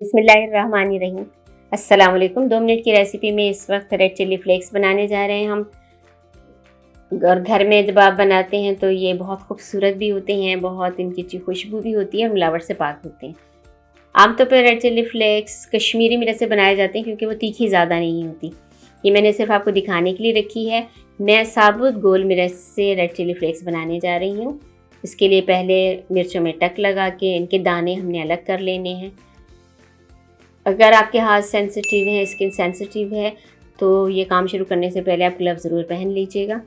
बिस्मिल्लाहिर्रहमानिर्रहीम। अस्सलाम वालेकुम। 2 मिनट की रेसिपी में इस वक्त रेड चिल्ली फ्लेक्स बनाने जा रहे हैं हम। और घर में जब आप बनाते हैं तो ये बहुत खूबसूरत भी होते हैं, बहुत इनकी अच्छी खुशबू भी होती है और मिलावट से पाक होते हैं। आमतौर पर रेड चिल्ली फ्लेक्स कश्मीरी मिर्च से बनाए जाते हैं क्योंकि वो तीखी ज़्यादा नहीं होती। ये मैंने सिर्फ आपको दिखाने के लिए रखी है। मैं साबुत गोल मिर्च से रेड चिल्ली फ्लेक्स बनाने जा रही हूँ। इसके लिए पहले मिर्चों में टक लगा के इनके दाने हमने अलग कर लेने हैं। अगर आपके हाथ सेंसिटिव है, स्किन सेंसिटिव है, तो ये काम शुरू करने से पहले आप ग्लव्स ज़रूर पहन लीजिएगा।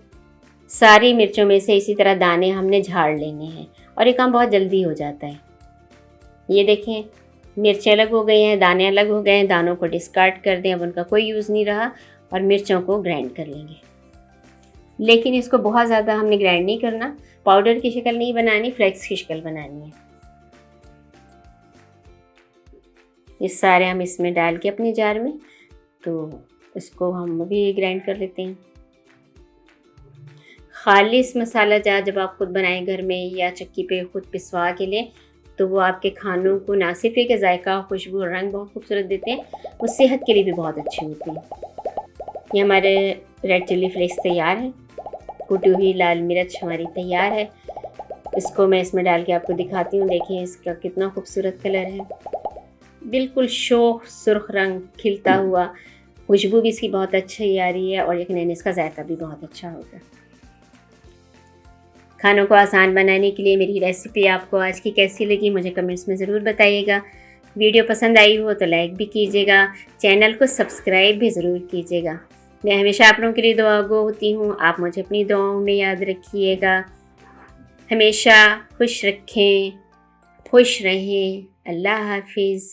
सारी मिर्चों में से इसी तरह दाने हमने झाड़ लेने हैं और ये काम बहुत जल्दी हो जाता है। ये देखें, मिर्चें अलग हो गई हैं, दाने अलग हो गए हैं। दानों को डिस्कार्ड कर दें, अब उनका कोई यूज़ नहीं रहा और मिर्चों को ग्राइंड कर लेंगे। लेकिन इसको बहुत ज़्यादा हमने ग्राइंड नहीं करना, पाउडर की शक्ल नहीं बनानी, फ्लेक्स की शक्ल बनानी है। ये सारे हम इसमें डाल के अपने जार में, तो इसको हम भी ग्राइंड कर लेते हैं। खालिस मसाला जार जब आप खुद बनाएं घर में या चक्की पे खुद पिसवा के लें, तो वो आपके खानों को ना सिर्फ एक जायका, खुशबू और रंग बहुत खूबसूरत देते हैं, वो सेहत के लिए भी बहुत अच्छे होते हैं। ये हमारे रेड चिल्ली फ्लेक्स तैयार है। कुटी हुई लाल मिर्च हमारी तैयार है। इसको मैं इसमें डाल के आपको दिखाती हूँ। देखिए इसका कितना खूबसूरत कलर है, बिल्कुल शोख सुर्ख रंग खिलता हुआ। खुशबू भी इसकी बहुत अच्छी आ रही है और यकीनन इसका जायका भी बहुत अच्छा होगा। खानों को आसान बनाने के लिए मेरी रेसिपी आपको आज की कैसी लगी मुझे कमेंट्स में ज़रूर बताइएगा। वीडियो पसंद आई हो तो लाइक भी कीजिएगा, चैनल को सब्सक्राइब भी ज़रूर कीजिएगा। मैं हमेशा आप लोगों के लिए दुआगो होती हूँ। आप मुझे अपनी दुआओं में याद रखिएगा। हमेशा खुश रखें, खुश रहें। अल्लाह हाफिज़।